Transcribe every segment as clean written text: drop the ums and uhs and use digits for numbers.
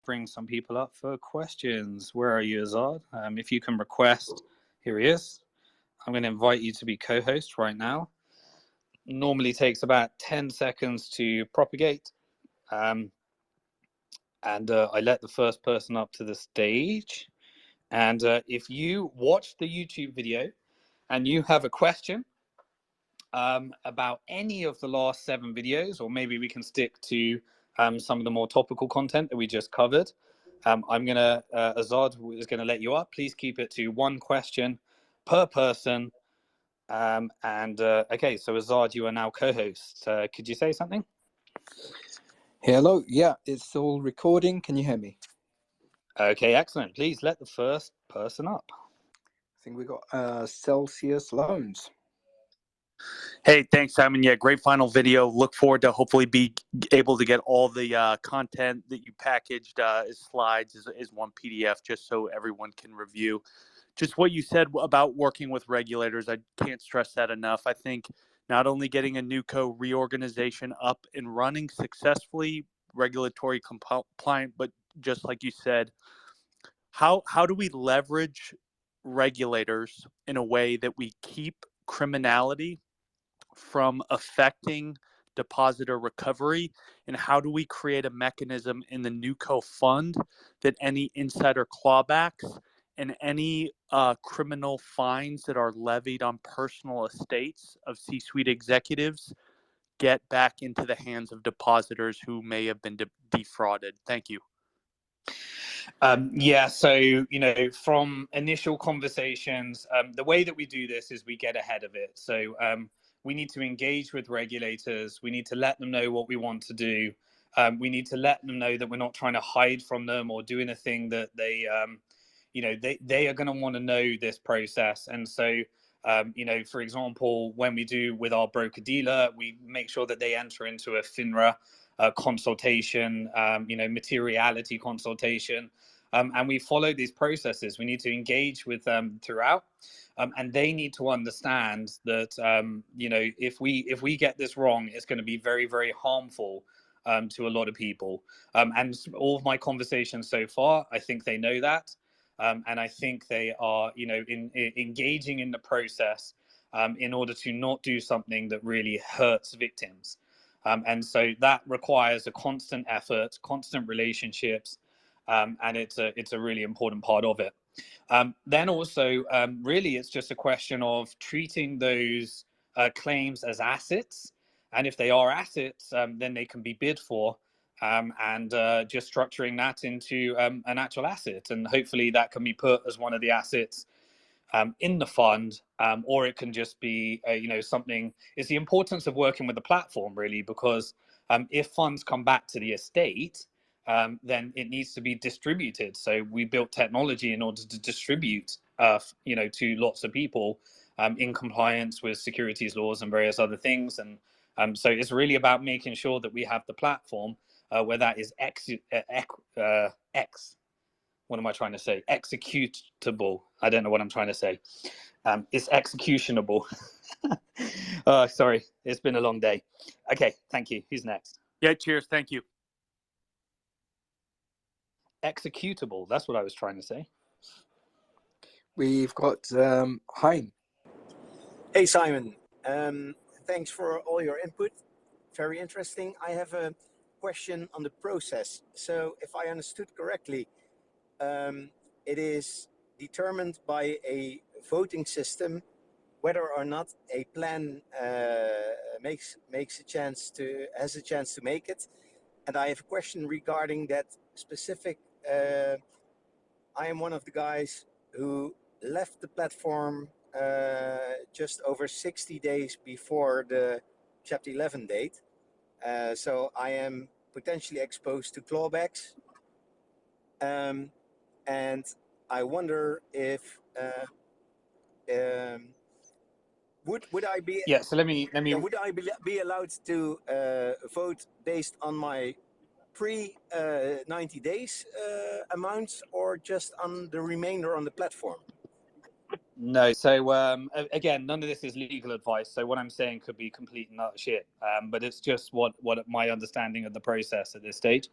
bring some people up for questions. Where are you, Azad? If you can request, here he is. I'm going to invite you to be co-host right now. Normally takes about 10 seconds to propagate. And I let the first person up to the stage. And if you watch the YouTube video and you have a question about any of the last 7 videos, or maybe we can stick to some of the more topical content that we just covered, Azad is going to let you up. Please keep it to 1 question per person. Okay, so Azad, you are now co-host. Could you say something? Hello. Yeah, it's all recording. Can you hear me? Okay, excellent. Please let the first person up. I think we got Celsius Loans. Hey, thanks, Simon. Yeah, great final video. Look forward to hopefully be able to get all the content that you packaged as slides as one PDF, just so everyone can review. Just what you said about working with regulators, I can't stress that enough. I think not only getting a NewCo reorganization up and running successfully, regulatory compliant, but just like you said, how do we leverage regulators in a way that we keep criminality from affecting depositor recovery, and how do we create a mechanism in the NewCo fund that any insider clawbacks and any criminal fines that are levied on personal estates of C-suite executives get back into the hands of depositors who may have been defrauded? Thank you. Yeah, so, from initial conversations, the way that we do this is we get ahead of it. So we need to engage with regulators. We need to let them know what we want to do. We need to let them know that we're not trying to hide from them or do anything that they are going to want to know this process. And so, for example, when we do with our broker dealer, we make sure that they enter into a FINRA consultation, materiality consultation. And we follow these processes. We need to engage with them throughout. And they need to understand that, if we get this wrong, it's going to be very, very harmful to a lot of people. And all of my conversations so far, I think they know that. And I think they are, engaging in the process in order to not do something that really hurts victims. And so that requires a constant effort, constant relationships, and it's a really important part of it. Then also, really, it's just a question of treating those claims as assets. And if they are assets, then they can be bid for, and just structuring that into an actual asset. And hopefully that can be put as one of the assets in the fund, or it can just be, something. It's the importance of working with the platform, really, because if funds come back to the estate, then it needs to be distributed. So we built technology in order to distribute, to lots of people in compliance with securities laws and various other things. And so it's really about making sure that we have the platform where that is what am I trying to say? Executable. I don't know what I'm trying to say. It's executionable. Oh, sorry. It's been a long day. Okay, thank you. Who's next? Yeah, cheers. Thank you. Executable. That's what I was trying to say. We've got Hein. Hey, Simon. Thanks for all your input. Very interesting. I have a question on the process. So if I understood correctly, it is determined by a voting system whether or not a plan has a chance to make it. And I have a question regarding that specific. I am one of the guys who left the platform just over 60 days before the Chapter 11 date. So I am potentially exposed to clawbacks. And I wonder if would I be So let me would I be allowed to vote based on my pre 90 days amounts, or just on the remainder on the platform? No. So again, none of this is legal advice. So what I'm saying could be complete and utter shit. But it's just what my understanding of the process at this stage.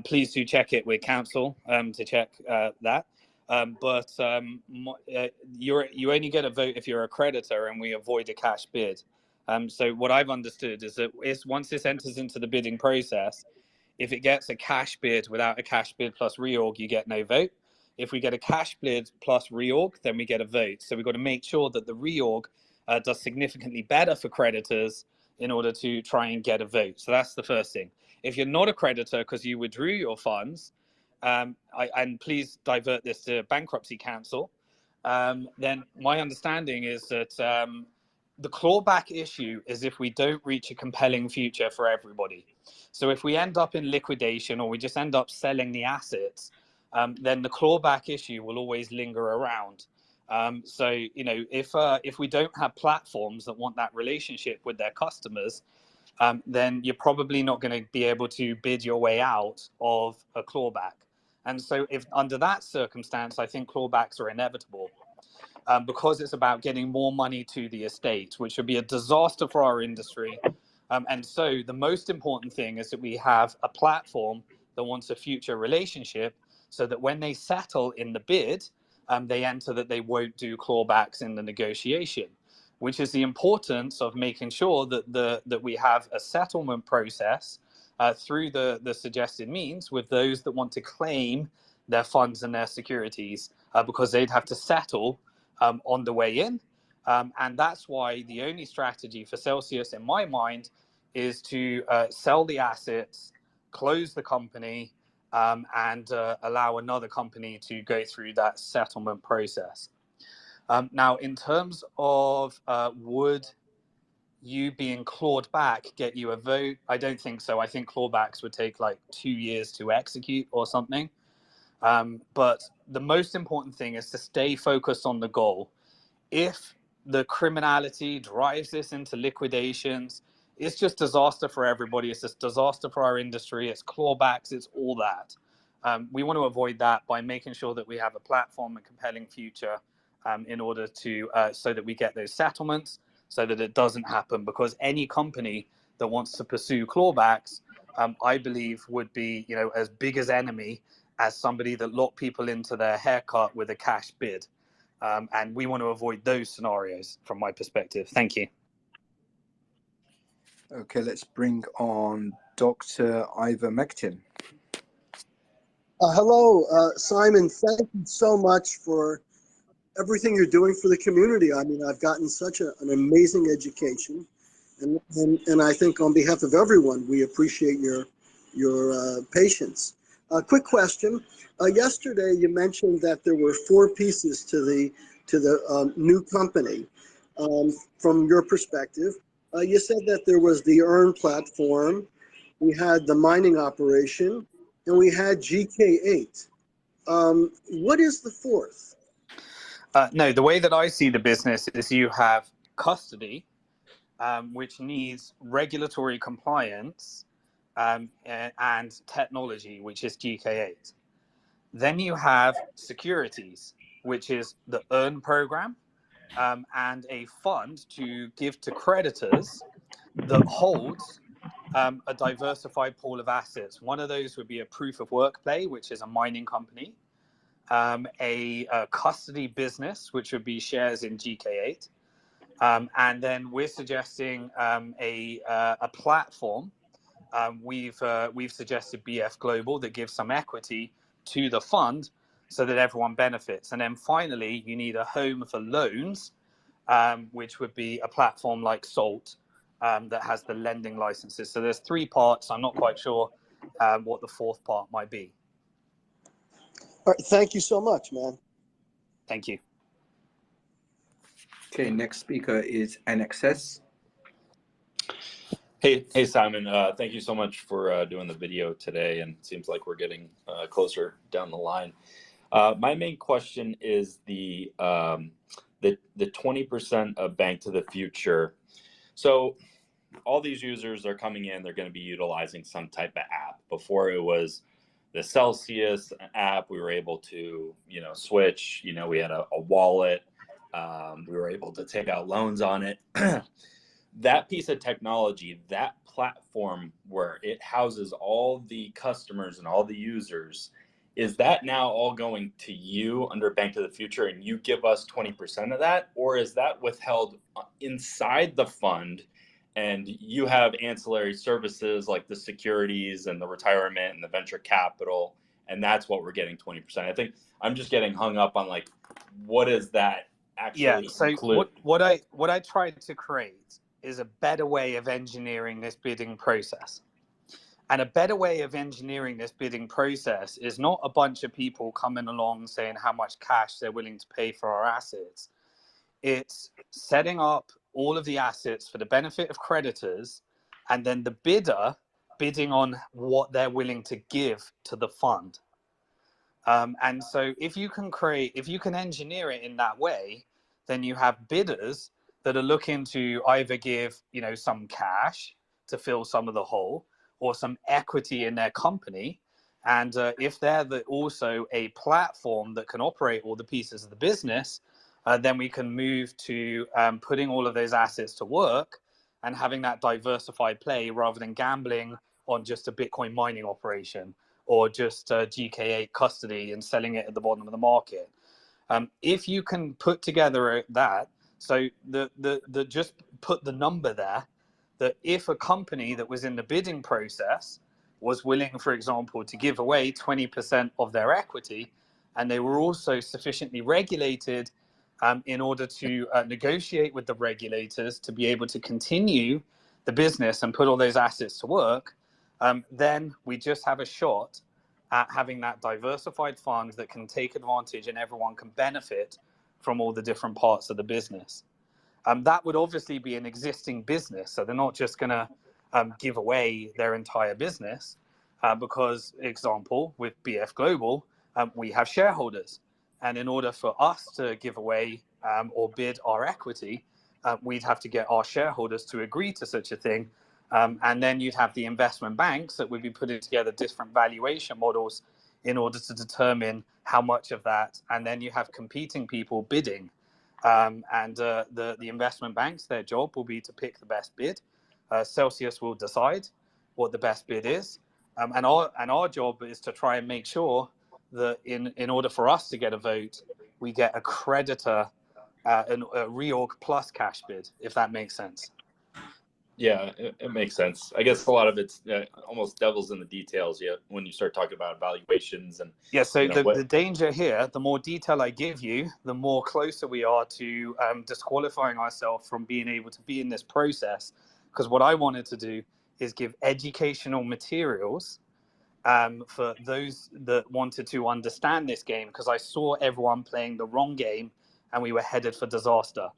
please do check it with counsel to check that. You only get a vote if you're a creditor, and we avoid a cash bid. So what I've understood is that once this enters into the bidding process, if it gets a cash bid without a cash bid plus reorg, you get no vote. If we get a cash bid plus reorg, then we get a vote. So we've got to make sure that the reorg does significantly better for creditors in order to try and get a vote. So that's the first thing. If you're not a creditor because you withdrew your funds, and please divert this to bankruptcy counsel, then my understanding is that the clawback issue is if we don't reach a compelling future for everybody. So if we end up in liquidation or we just end up selling the assets, then the clawback issue will always linger around. So, you know, if we don't have platforms that want that relationship with their customers, then you're probably not going to be able to bid your way out of a clawback. And so if under that circumstance, I think clawbacks are inevitable. Because it's about getting more money to the estate, which would be a disaster for our industry. And so the most important thing is that we have a platform that wants a future relationship so that when they settle in the bid, they enter that they won't do clawbacks in the negotiation, which is the importance of making sure that we have a settlement process through the suggested means with those that want to claim their funds and their securities, because they'd have to settle on the way in. And that's why the only strategy for Celsius, in my mind, is to sell the assets, close the company, and allow another company to go through that settlement process. Now, in terms of would you being clawed back get you a vote? I don't think so. I think clawbacks would take like 2 years to execute or something. But the most important thing is to stay focused on the goal. If the criminality drives this into liquidations, it's just disaster for everybody. It's just disaster for our industry. It's clawbacks. It's all that. We want to avoid that by making sure that we have a platform and compelling future in order to so that we get those settlements, so that it doesn't happen. Because any company that wants to pursue clawbacks, I believe, would be, you know, as big as enemy as somebody that locked people into their haircut with a cash bid. And we want to avoid those scenarios from my perspective. Thank you. Okay, let's bring on Dr. Ivermectin. Hello, Simon. Thank you so much for everything you're doing for the community. I mean, I've gotten such an amazing education, and I think on behalf of everyone, we appreciate your patience. Quick question. Yesterday, you mentioned that there were 4 pieces to the new company. From your perspective, you said that there was the earn platform, we had the mining operation, and we had GK8. What is the 4th? No, the way that I see the business is you have custody, which needs regulatory compliance, and technology, which is GK8. Then you have securities, which is the earn program, and a fund to give to creditors that holds a diversified pool of assets. One of those would be a proof of work play, which is a mining company, a custody business, which would be shares in GK8. And then we're suggesting a platform. We've suggested BF Global that gives some equity to the fund so that everyone benefits. And then finally, you need a home for loans, which would be a platform like Salt that has the lending licenses. So there's 3 parts. I'm not quite sure what the 4th part might be. All right, thank you so much, man. Thank you. Okay, next speaker is NXS. Hey, Simon. Thank you so much for doing the video today, and it seems like we're getting closer down the line. My main question is the 20% of Bank to the Future. So all these users are coming in, they're going to be utilizing some type of app. Before it was the Celsius app, we were able to, switch, we had a wallet. We were able to take out loans on it. that piece of technology, that platform where it houses all the customers and all the users, is that now all going to you under Bank of the Future and you give us 20% of that? Or is that withheld inside the fund and you have ancillary services like the securities and the retirement and the venture capital, and that's what we're getting 20%? I think I'm just getting hung up on like, what does that actually So include? what I tried to create is a better way of engineering this bidding process. And a better way of engineering this bidding process is not a bunch of people coming along saying how much cash they're willing to pay for our assets. It's setting up all of the assets for the benefit of creditors, and then the bidder bidding on what they're willing to give to the fund. And so if you can engineer it in that way, then you have bidders that are looking to either give, some cash to fill some of the hole, or some equity in their company. And if they're also a platform that can operate all the pieces of the business, then we can move to putting all of those assets to work and having that diversified play rather than gambling on just a Bitcoin mining operation or just GK8 custody and selling it at the bottom of the market. If you can put together that, so the just put the number there, that if a company that was in the bidding process was willing, for example, to give away 20% of their equity, and they were also sufficiently regulated in order to negotiate with the regulators to be able to continue the business and put all those assets to work, then we just have a shot at having that diversified fund that can take advantage and everyone can benefit from all the different parts of the business. That would obviously be an existing business, so they're not just going to give away their entire business because, example, with BF Global, we have shareholders. And in order for us to give away or bid our equity, we'd have to get our shareholders to agree to such a thing. And then you'd have the investment banks that would be putting together different valuation models in order to determine how much of that. And then you have competing people bidding. And the investment banks, their job will be to pick the best bid. Celsius will decide what the best bid is. And our job is to try and make sure that in order for us to get a vote, we get a creditor, a reorg plus cash bid, if that makes sense. Yeah, it makes sense. I guess a lot of it's almost devil's in the details when you start talking about valuations and so the danger here, the more detail I give you, the more closer we are to disqualifying ourselves from being able to be in this process. Because what I wanted to do is give educational materials for those that wanted to understand this game, because I saw everyone playing the wrong game and we were headed for disaster.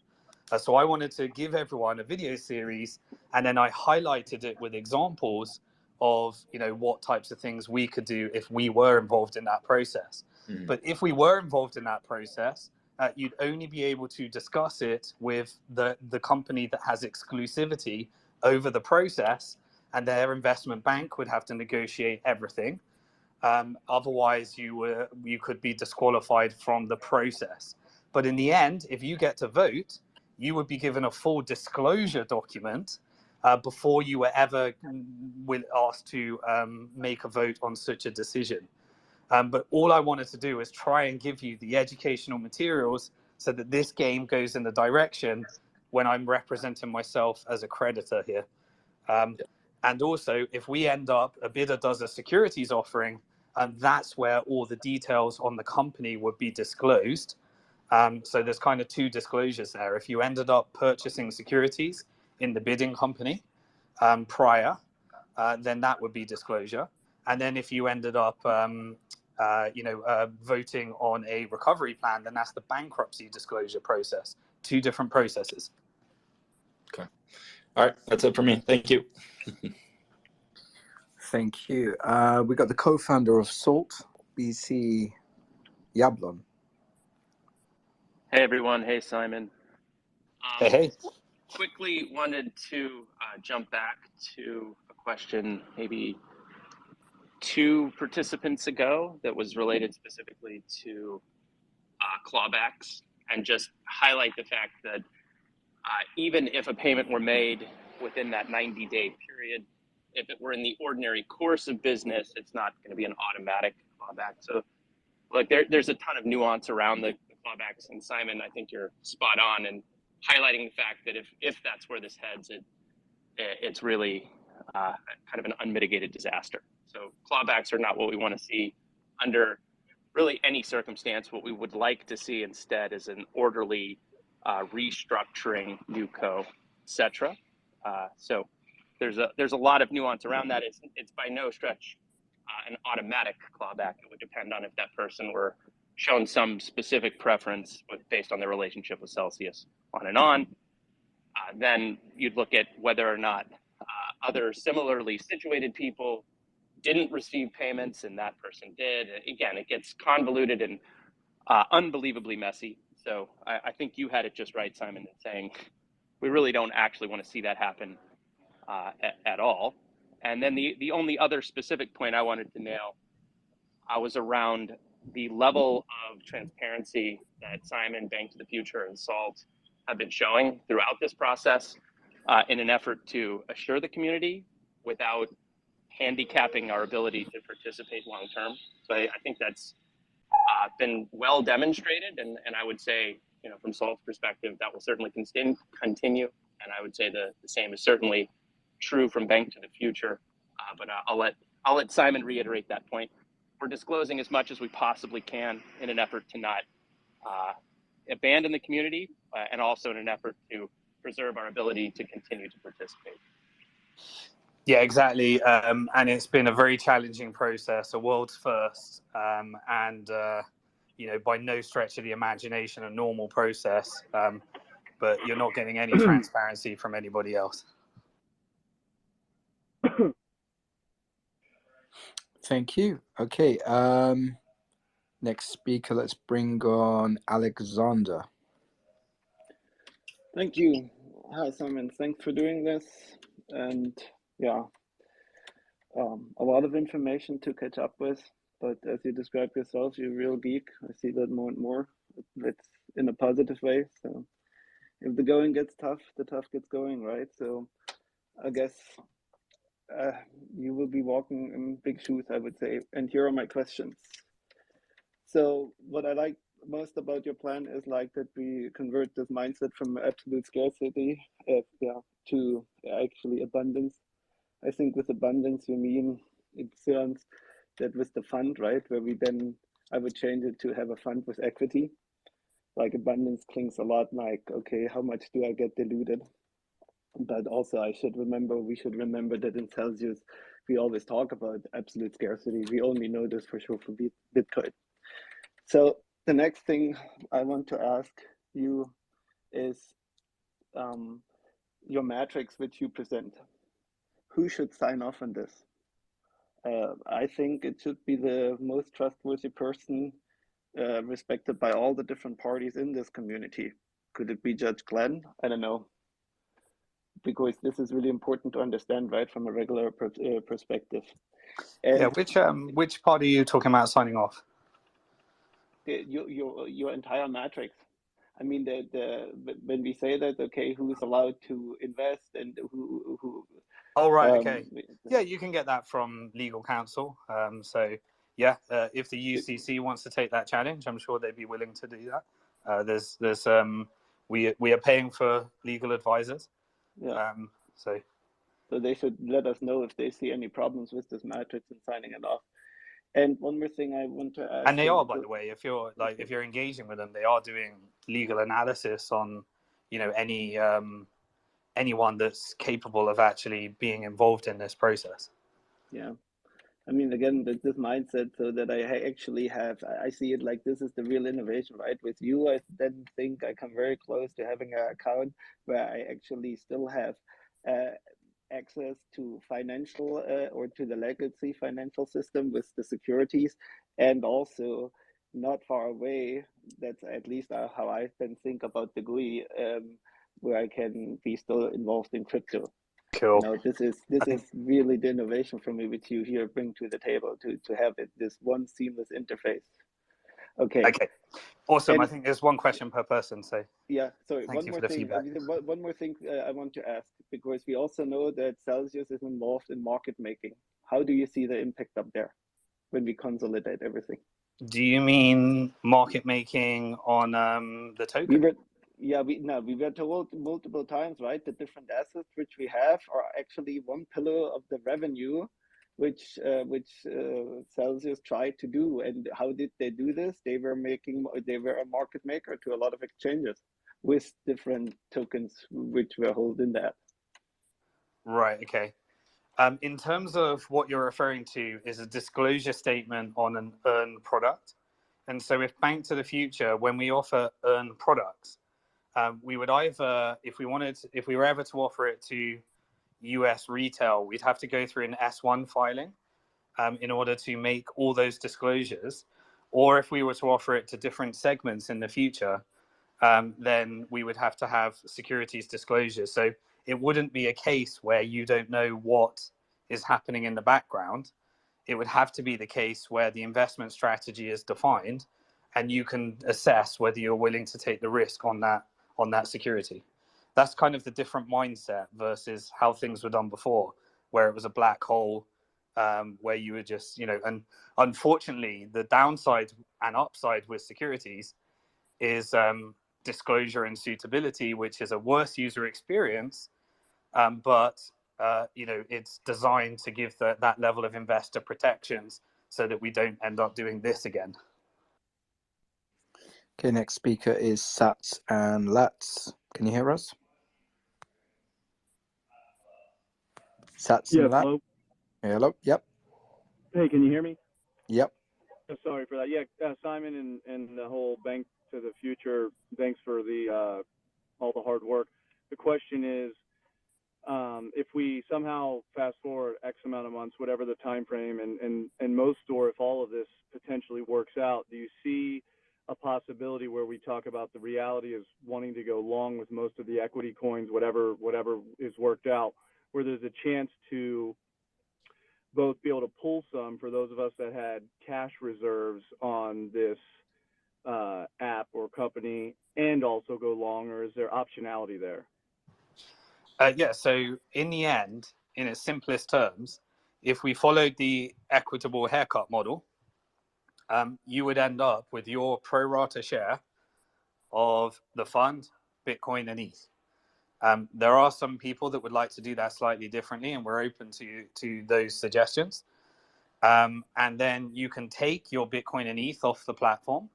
So I wanted to give everyone a video series, and then I highlighted it with examples of, what types of things we could do if we were involved in that process. Mm-hmm. But if we were involved in that process, you'd only be able to discuss it with the company that has exclusivity over the process, and their investment bank would have to negotiate everything. Otherwise, you could be disqualified from the process. But in the end, if you get to vote, you would be given a full disclosure document before you were ever asked to make a vote on such a decision. But all I wanted to do is try and give you the educational materials so that this game goes in the direction when I'm representing myself as a creditor here. And also, if we end up, a bidder does a securities offering, and that's where all the details on the company would be disclosed. So there's kind of two disclosures there. If you ended up purchasing securities in the bidding company prior, then that would be disclosure. And then if you ended up, voting on a recovery plan, then that's the bankruptcy disclosure process. Two different processes. Okay. All right. That's it for me. Thank you. Thank you. We got the co-founder of SALT, BC Yablon. Hey, everyone. Hey, Simon. Hey. Quickly wanted to jump back to a question maybe 2 participants ago that was related specifically to clawbacks, and just highlight the fact that even if a payment were made within that 90-day period. If it were in the ordinary course of business, it's not going to be an automatic clawback. So, like, there's a ton of nuance around the clawbacks. And Simon, I think you're spot on in highlighting the fact that if that's where this heads, it's really kind of an unmitigated disaster. So clawbacks are not what we want to see under really any circumstance. What we would like to see instead is an orderly restructuring, NewCo, etc. So there's a lot of nuance around that. It's by no stretch an automatic clawback. It would depend on if that person were shown some specific preference based on their relationship with Celsius, on and on. Then you'd look at whether or not other similarly situated people didn't receive payments and that person did. Again, it gets convoluted and unbelievably messy. So I think you had it just right, Simon, in saying we really don't actually want to see that happen at all. And then the only other specific point I wanted to nail was around the level of transparency that Simon, Bank to the Future, and SALT have been showing throughout this process in an effort to assure the community without handicapping our ability to participate long term. So I think that's been well demonstrated, and I would say, from SALT's perspective, that will certainly continue. And I would say the same is certainly true from Bank to the Future. But I'll let Simon reiterate that point. We're disclosing as much as we possibly can in an effort to not abandon the community, and also in an effort to preserve our ability to continue to participate. Yeah, exactly. And it's been a very challenging process, a world's first, and by no stretch of the imagination, a normal process. But you're not getting any transparency from anybody else. Thank you. Okay. Next speaker, let's bring on Alexander. Thank you. Hi, Simon. Thanks for doing this. And yeah, a lot of information to catch up with. But as you described yourself, you're a real geek. I see that more and more. It's in a positive way. So if the going gets tough, the tough gets going, right? So I guess you will be walking in big shoes, I would say. And here are my questions. So what I like most about your plan is like that we convert this mindset from absolute scarcity to actually abundance. I think with abundance, you mean it sounds that with the fund, right, where I would change it to have a fund with equity. Like abundance clings a lot like, okay, how much do I get diluted? But also we should remember that in Celsius, we always talk about absolute scarcity. We only know this for sure for Bitcoin. So the next thing I want to ask you is your metrics which you present. Who should sign off on this? I think it should be the most trustworthy person respected by all the different parties in this community. Could it be Judge Glenn? I don't know. Because this is really important to understand, right, from a regular perspective. And yeah, which party are you talking about signing off? Your entire matrix. I mean, when we say that, okay, who's allowed to invest and who Oh, right, okay. Yeah, you can get that from legal counsel. So, yeah, if the UCC wants to take that challenge, I'm sure they'd be willing to do that. We are paying for legal advisors. Yeah. So they should let us know if they see any problems with this matrix and signing it off. And one more thing I want to ask. And they are, by the way, if you're engaging with them, they are doing legal analysis on, anyone that's capable of actually being involved in this process. Yeah. I mean, again, this mindset, so that I see it like this is the real innovation, right? With you, I then think I come very close to having an account where I actually still have access to financial or to the legacy financial system with the securities, and also not far away, that's at least how I then think about the GUI, where I can be still involved in crypto. Cool. This is really the innovation for me, which you here bring to the table to have this one seamless interface. Okay. Okay. Awesome. And I think there's one question per person. So yeah, sorry, thank you for the feedback. one more thing I want to ask, because we also know that Celsius is involved in market making. How do you see the impact up there when we consolidate everything? Do you mean market making on the token? We were told multiple times, right? The different assets which we have are actually one pillar of the revenue, which Celsius tried to do. And how did they do this? They were a market maker to a lot of exchanges with different tokens which were held in that. Right. Okay. In terms of what you're referring to is a disclosure statement on an earn product. And so if Bank to the Future, when we offer earn products, we would either, if we were ever to offer it to US retail, we'd have to go through an S1 filing in order to make all those disclosures. Or if we were to offer it to different segments in the future, then we would have to have securities disclosures. So it wouldn't be a case where you don't know what is happening in the background. It would have to be the case where the investment strategy is defined and you can assess whether you're willing to take the risk on that security. That's kind of the different mindset versus how things were done before, where it was a black hole, where you were just, and unfortunately, the downside and upside with securities is disclosure and suitability, which is a worse user experience, but it's designed to give that level of investor protections so that we don't end up doing this again. Okay, next speaker is Sats and Lats. Can you hear us? Sats and Lats. Hello. Hello. Yep. Hey, can you hear me? Yep. Sorry for that. Yeah, Simon and the whole Bank to the Future. Thanks for all the hard work. The question is, if we somehow fast forward X amount of months, whatever the time frame, and most, or if all of this potentially works out, do you see a possibility where we talk about the reality is wanting to go long with most of the equity coins, whatever is worked out, where there's a chance to both be able to pull some for those of us that had cash reserves on this app or company and also go long, or is there optionality there? So in the end, in its simplest terms, if we followed the equitable haircut model, you would end up with your pro rata share of the fund, Bitcoin, and ETH. There are some people that would like to do that slightly differently, and we're open to those suggestions. And then you can take your Bitcoin and ETH off the platform,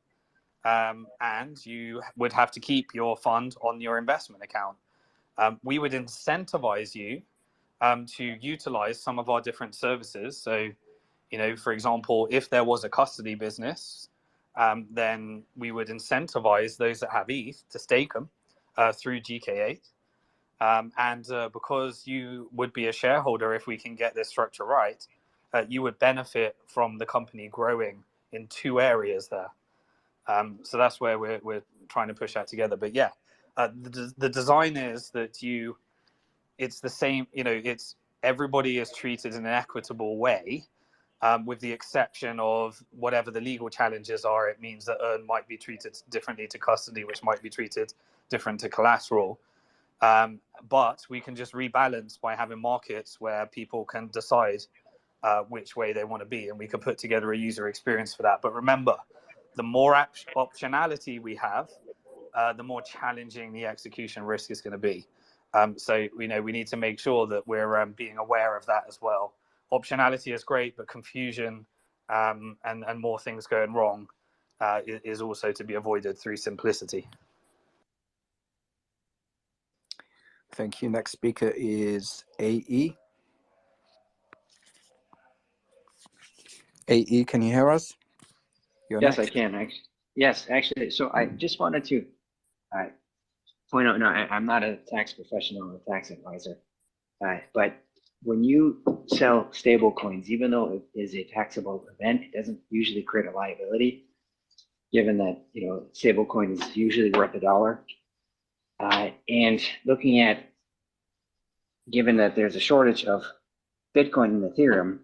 and you would have to keep your fund on your investment account. We would incentivize you to utilize some of our different services. So, for example, if there was a custody business, then we would incentivize those that have ETH to stake them through GK8. And because you would be a shareholder, if we can get this structure right, you would benefit from the company growing in two areas there. So that's where we're trying to push that together. But yeah, the design is that it's the same, it's everybody is treated in an equitable way, with the exception of whatever the legal challenges are. It means that earn might be treated differently to custody, which might be treated different to collateral. But we can just rebalance by having markets where people can decide which way they want to be, and we can put together a user experience for that. But remember, the more optionality we have, the more challenging the execution risk is going to be. So we need to make sure that we're being aware of that as well. Optionality is great, but confusion and more things going wrong is also to be avoided through simplicity. Thank you. Next speaker is AE. AE, can you hear us? Yes, I can. Yes, actually. So I just wanted to point out, no, I'm not a tax professional or a tax advisor, but when you sell stable coins, even though it is a taxable event, it doesn't usually create a liability, given that, stable coin is usually worth $1. And looking at, given that there's a shortage of Bitcoin and Ethereum,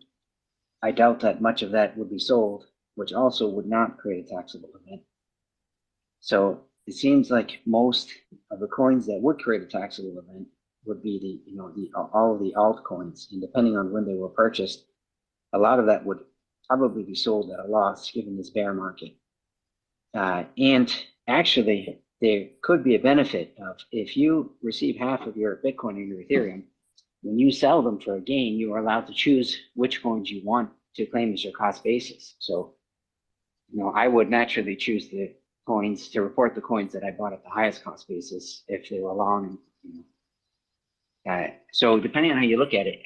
I doubt that much of that would be sold which also would not create a taxable event. So it seems like most of the coins that would create a taxable event would be all of the altcoins, and depending on when they were purchased, a lot of that would probably be sold at a loss given this bear market. And actually, there could be a benefit of if you receive half of your Bitcoin or your Ethereum, when you sell them for a gain, you are allowed to choose which coins you want to claim as your cost basis. So, I would naturally choose the coins to report the coins that I bought at the highest cost basis if they were long. So depending on how you look at it,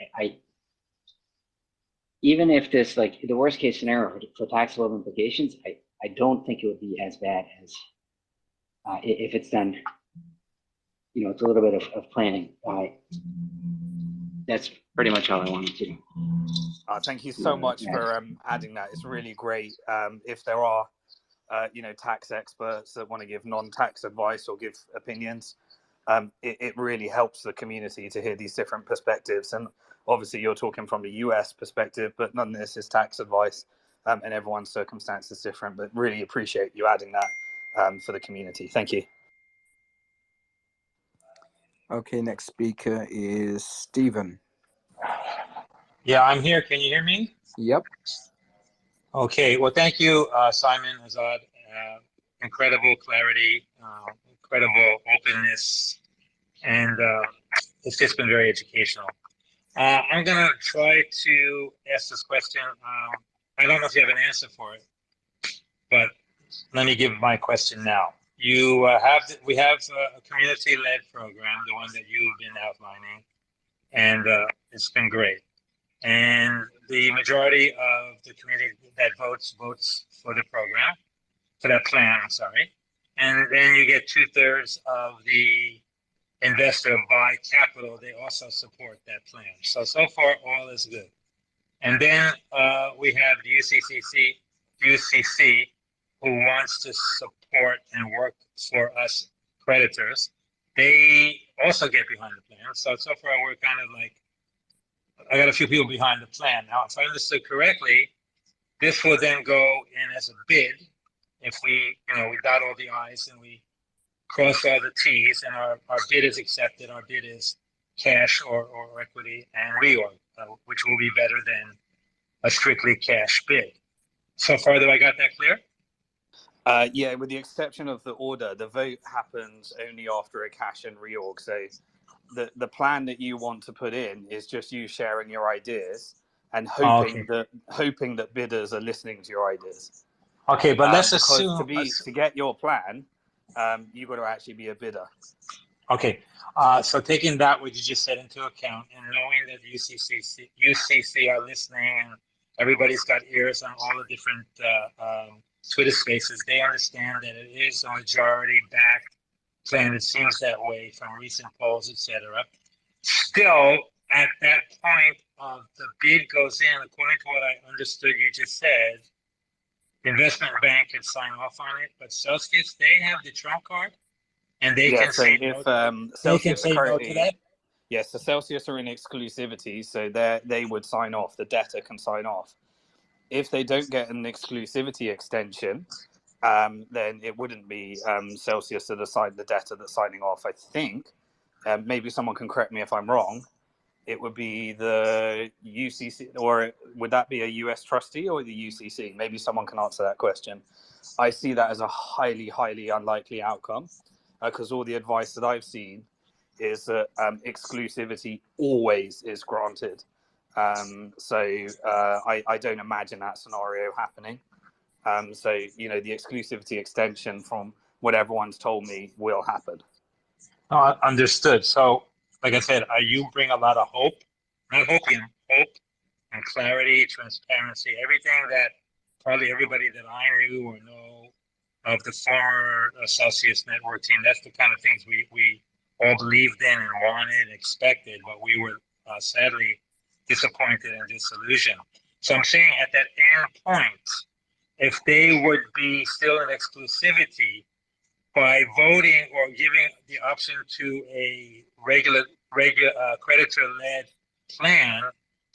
even if this, like the worst case scenario for taxable implications, I don't think it would be as bad as if it's done, it's a little bit of planning. That's pretty much all I wanted to do. Thank you so much for adding that. It's really great. If there are, tax experts that want to give non-tax advice or give opinions, it really helps the community to hear these different perspectives. And obviously you're talking from the US perspective, but none of this is tax advice, and everyone's circumstance is different, but really appreciate you adding that for the community. Thank you. Okay, next speaker is Stephen. Yeah, I'm here. Can you hear me? Yep. Okay. Well, thank you, Simon, Azad. Incredible clarity, incredible openness, and it's just been very educational. I'm going to try to ask this question. I don't know if you have an answer for it, but let me give my question now. We have a community-led program, the one that you've been outlining, and it's been great. And the majority of the community that votes for the program, for that plan, I'm sorry. And then you get 2/3 of the investor by capital. They also support that plan. So far, all is good. And then we have the UCC, who wants to support and work for us creditors. They also get behind the plan. So far, we're kind of like, I got a few people behind the plan. Now, if I understood correctly, this will then go in as a bid. If we dot all the I's and we cross all the T's, and our bid is accepted, our bid is cash or equity and reorg, which will be better than a strictly cash bid. So far, do I got that clear? Yeah, with the exception of the order, the vote happens only after a cash and reorg. So the plan that you want to put in is just you sharing your ideas and hoping that bidders are listening to your ideas. Okay, but let's assume to get your plan, you've got to actually be a bidder. Okay, so taking that what you just said into account and knowing that UCC are listening and everybody's got ears on all the different Twitter spaces, they understand that it is a majority-backed plan. It seems that way from recent polls, etc. Still, at that point of the bid goes in, according to what I understood you just said, the investment bank can sign off on it, but Celsius, they have the trump card, and they can say no. They can say no to that. Yes, the Celsius are in exclusivity, so they would sign off. The debtor can sign off. If they don't get an exclusivity extension, then it wouldn't be Celsius that assign the debtor that's signing off. I think, maybe someone can correct me if I'm wrong, it would be the UCC, or would that be a US trustee or the UCC? Maybe someone can answer that question. I see that as a highly, highly unlikely outcome, because all the advice that I've seen is that exclusivity always is granted. I don't imagine that scenario happening. The exclusivity extension, from what everyone's told me, will happen. Understood. So, like I said, you bring a lot of hope, not hopium, hope and clarity, transparency, everything that probably everybody that I knew or know of the former Celsius network team, that's the kind of things we all believed in and wanted, expected, but we were sadly disappointed and disillusioned. So I'm saying at that end point, if they would be still in exclusivity, by voting or giving the option to a regular creditor-led plan,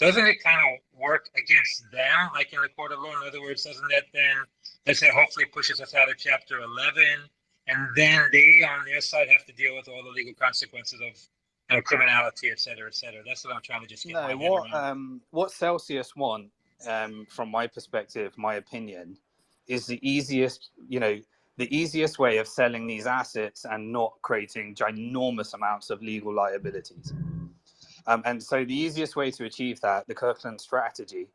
doesn't it kind of work against them, like in the court of law? In other words, doesn't that then, let's say, hopefully pushes us out of Chapter 11, and then they, on their side, have to deal with all the legal consequences of criminality, et cetera, et cetera. That's what I'm trying to just get my head around. What Celsius want, from my perspective, my opinion, is the easiest way of selling these assets and not creating ginormous amounts of legal liabilities. And so the easiest way to achieve that, the Kirkland strategy,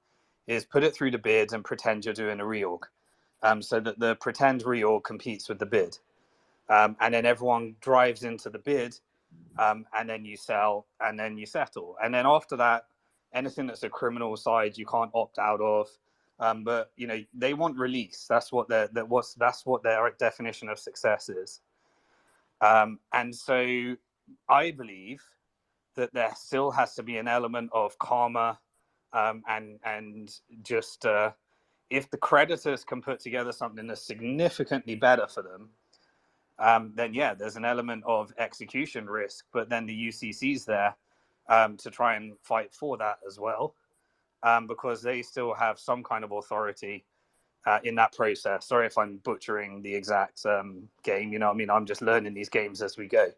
is put it through the bid and pretend you're doing a reorg, so that the pretend reorg competes with the bid. And then everyone drives into the bid, and then you sell, and then you settle. And then after that, anything that's a criminal side, you can't opt out of. But they want release. That's what their definition of success is. And so I believe that there still has to be an element of karma, and just if the creditors can put together something that's significantly better for them, then yeah, there's an element of execution risk, but then the UCC's there to try and fight for that as well, because they still have some kind of authority in that process. Sorry if I'm butchering the exact game. I'm just learning these games as we go.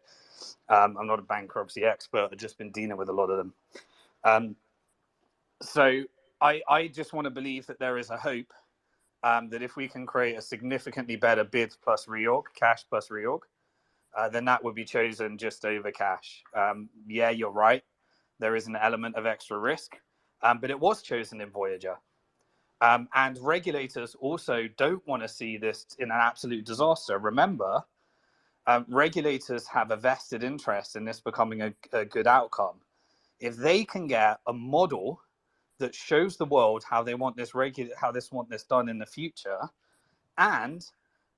I'm not a bankruptcy expert. I've just been dealing with a lot of them. So I just want to believe that there is a hope that if we can create a significantly better bid plus reorg, cash plus reorg, then that would be chosen just over cash. Yeah, you're right. There is an element of extra risk, but it was chosen in Voyager. And regulators also don't want to see this in an absolute disaster. Remember, regulators have a vested interest in this becoming a good outcome. If they can get a model that shows the world how they want this done in the future, and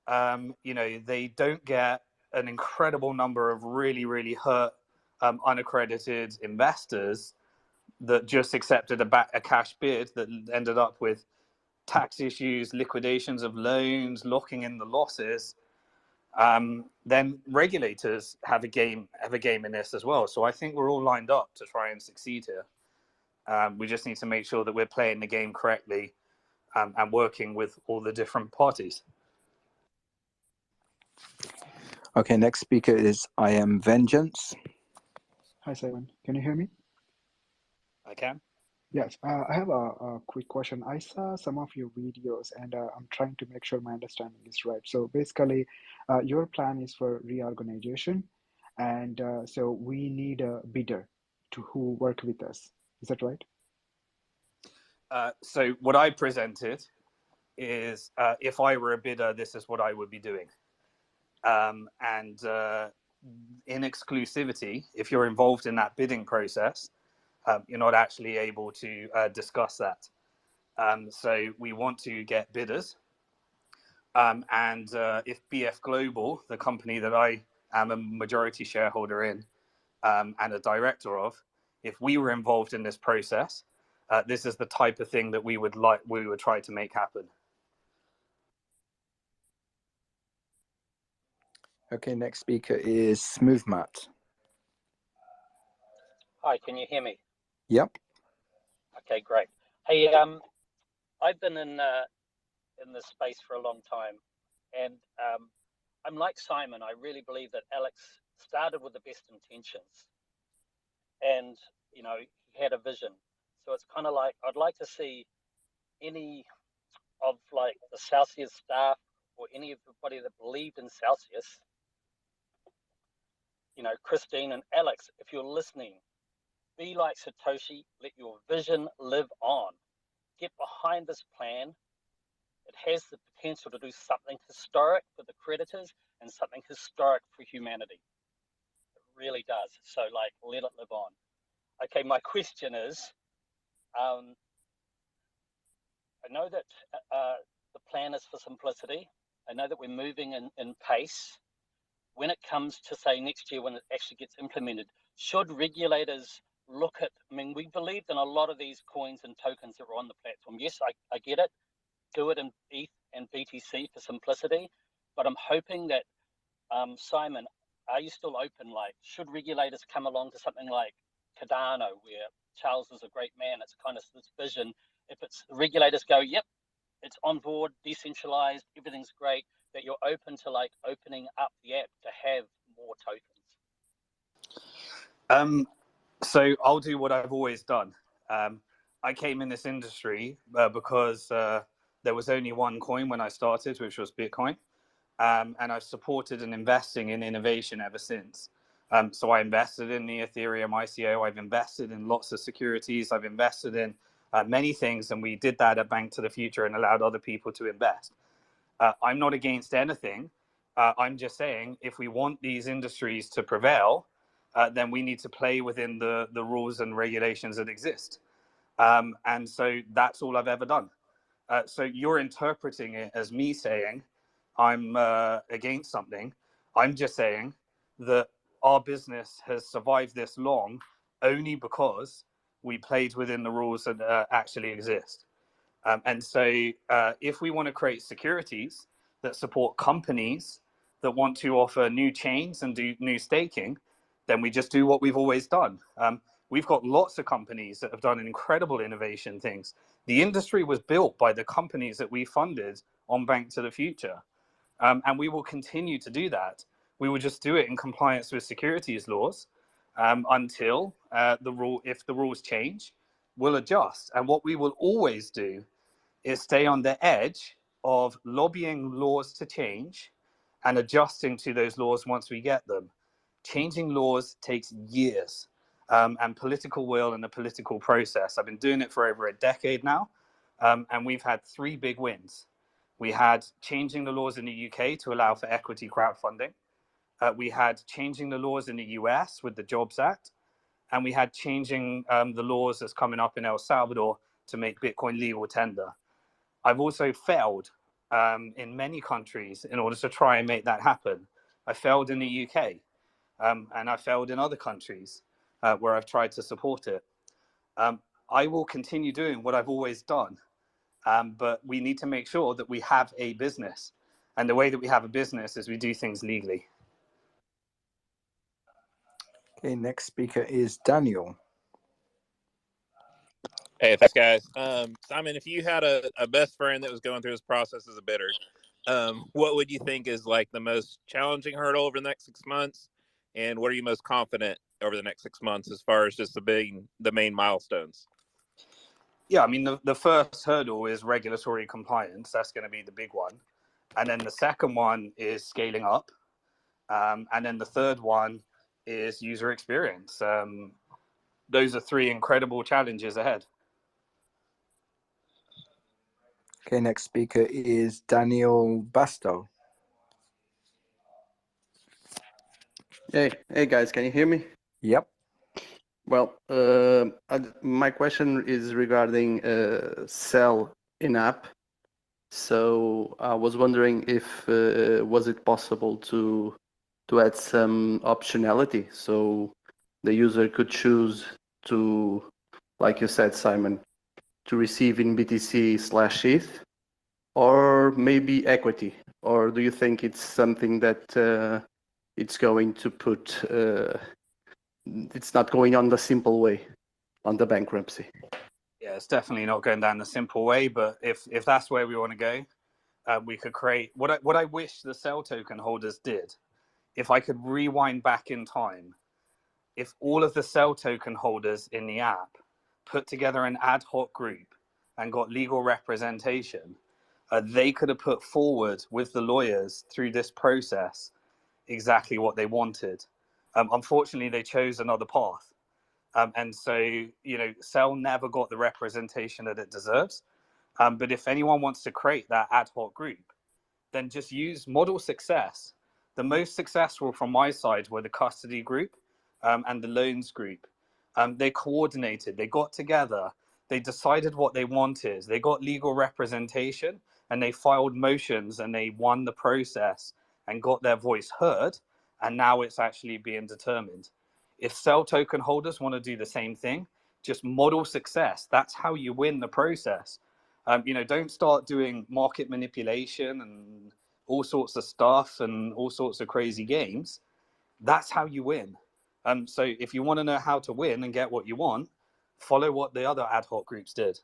they don't get an incredible number of really, really hurt unaccredited investors that just accepted a cash bid that ended up with tax issues, liquidations of loans, locking in the losses, then regulators have a game in this as well. So I think we're all lined up to try and succeed here. We just need to make sure that we're playing the game correctly, and working with all the different parties. Okay, next speaker is I Am Vengeance. Hi, Simon. Can you hear me? I can. Yes. I have a quick question. I saw some of your videos, and I'm trying to make sure my understanding is right. So basically, your plan is for reorganization, and so we need a bidder who work with us. Is that right? So what I presented is, if I were a bidder, this is what I would be doing. And in exclusivity, if you're involved in that bidding process, you're not actually able to discuss that. So we want to get bidders. And if BF Global, the company that I am a majority shareholder in and a director of, if we were involved in this process, this is the type of thing that we would try to make happen. Okay, next speaker is Smooth Matt. Hi, can you hear me? Yep. Okay, great. Hey, I've been in this space for a long time, and I'm like Simon. I really believe that Alex started with the best intentions, and he had a vision. So it's kind of like I'd like to see any of like the Celsius staff or anybody that believed in Celsius, Christine and Alex, if you're listening, be like Satoshi, let your vision live on. Get behind this plan. It has the potential to do something historic for the creditors and something historic for humanity. It really does. So let it live on. Okay, my question is, I know that the plan is for simplicity. I know that we're moving in pace. When it comes to, say, next year when it actually gets implemented, should regulators look at, we believed in a lot of these coins and tokens that were on the platform. Yes, I get it. Do it in ETH and BTC for simplicity. But I'm hoping that, Simon, are you still open? Should regulators come along to something like Cardano, where Charles is a great man. It's kind of this vision. If it's the regulators go, yep, it's on board, decentralized, everything's great, that you're open to like opening up the app to have more tokens. So I'll do what I've always done. I came in this industry because there was only one coin when I started, which was Bitcoin. And I've supported and investing in innovation ever since. So I invested in the Ethereum ICO. I've invested in lots of securities. I've invested in many things, and we did that at Bank to the Future and allowed other people to invest. I'm not against anything. I'm just saying if we want these industries to prevail, then we need to play within the rules and regulations that exist. And so that's all I've ever done. So you're interpreting it as me saying I'm against something. I'm just saying that our business has survived this long only because we played within the rules that actually exist. And so if we want to create securities that support companies that want to offer new chains and do new staking, then we just do what we've always done. We've got lots of companies that have done incredible innovation things. The industry was built by the companies that we funded on Bank to the Future. And we will continue to do that. We will just do it in compliance with securities laws until if the rules change, we'll adjust. And what we will always do is stay on the edge of lobbying laws to change and adjusting to those laws once we get them. Changing laws takes years and political will and a political process. I've been doing it for over a decade now, and we've had 3 big wins. We had changing the laws in the UK to allow for equity crowdfunding. We had changing the laws in the US with the Jobs Act. And we had changing the laws that's coming up in El Salvador to make Bitcoin legal tender. I've also failed in many countries in order to try and make that happen. I failed in the UK, and I failed in other countries where I've tried to support it. I will continue doing what I've always done, but we need to make sure that we have a business. And the way that we have a business is we do things legally. Okay, next speaker is Daniel. Hey, thanks, guys. Simon, if you had a best friend that was going through this process as a bidder, what would you think is like the most challenging hurdle over the next 6 months? And what are you most confident over the next 6 months as far as just the main milestones? Yeah, I mean, the first hurdle is regulatory compliance. That's going to be the big one. And then the second one is scaling up. And then the third one is user experience. Those are 3 incredible challenges ahead. Okay, next speaker is Daniel Basto. Hey guys, can you hear me? Yep. Well, my question is regarding sell in app. So I was wondering if was it possible to add some optionality so the user could choose to, like you said, Simon, to receive in BTC/ETH or maybe equity, or do you think it's something that it's going to put? It's not going on the simple way, on the bankruptcy. Yeah, it's definitely not going down the simple way. But if that's where we want to go, we could create what I wish the Cell token holders did. If I could rewind back in time, if all of the Cell token holders in the app put together an ad hoc group and got legal representation, they could have put forward with the lawyers through this process exactly what they wanted. Unfortunately, they chose another path. And so, Cell never got the representation that it deserves. But if anyone wants to create that ad hoc group, then just use model success. The most successful from my side were the custody group and the loans group. They coordinated, they got together, they decided what they wanted, they got legal representation, and they filed motions and they won the process and got their voice heard. And now it's actually being determined. If Cell token holders want to do the same thing, just model success. That's how you win the process. Don't start doing market manipulation and all sorts of stuff and all sorts of crazy games. That's how you win. So if you want to know how to win and get what you want, follow what the other ad hoc groups did.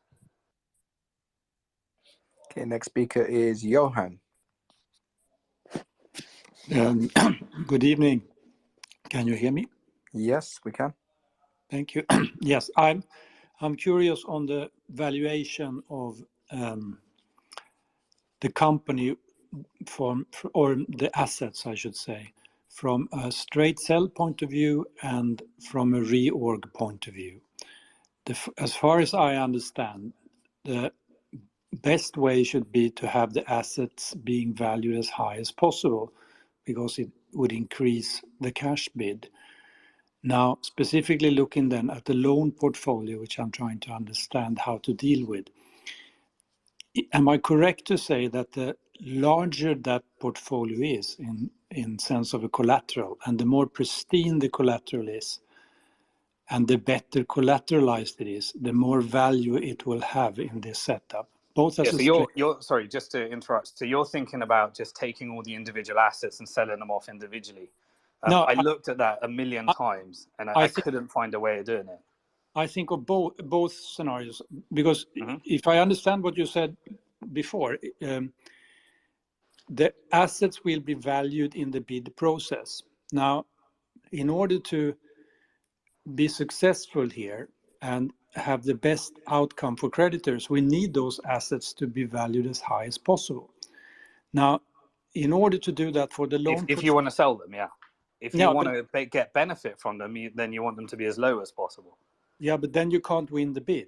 Okay, next speaker is Johan. Good evening. Can you hear me? Yes, we can. Thank you. Yes, I'm curious on the valuation of the company or the assets, I should say, from a straight sell point of view and from a reorg point of view. As far as I understand, the best way should be to have the assets being valued as high as possible because it would increase the cash bid. Now, specifically looking then at the loan portfolio, which I'm trying to understand how to deal with, am I correct to say that the larger that portfolio is in sense of a collateral, and the more pristine the collateral is, and the better collateralized it is, the more value it will have in this setup? Both as Yeah, a so you're sorry, just to interrupt. So you're thinking about just taking all the individual assets and selling them off individually. No, I looked at that a million times, and I couldn't find a way of doing it. I think of both scenarios, because if I understand what you said before, the assets will be valued in the bid process. Now, in order to be successful here and have the best outcome for creditors, we need those assets to be valued as high as possible. Now, in order to do that for the loan, if you want to sell them, yeah. If you want to get benefit from them, then you want them to be as low as possible. Yeah, but then you can't win the bid.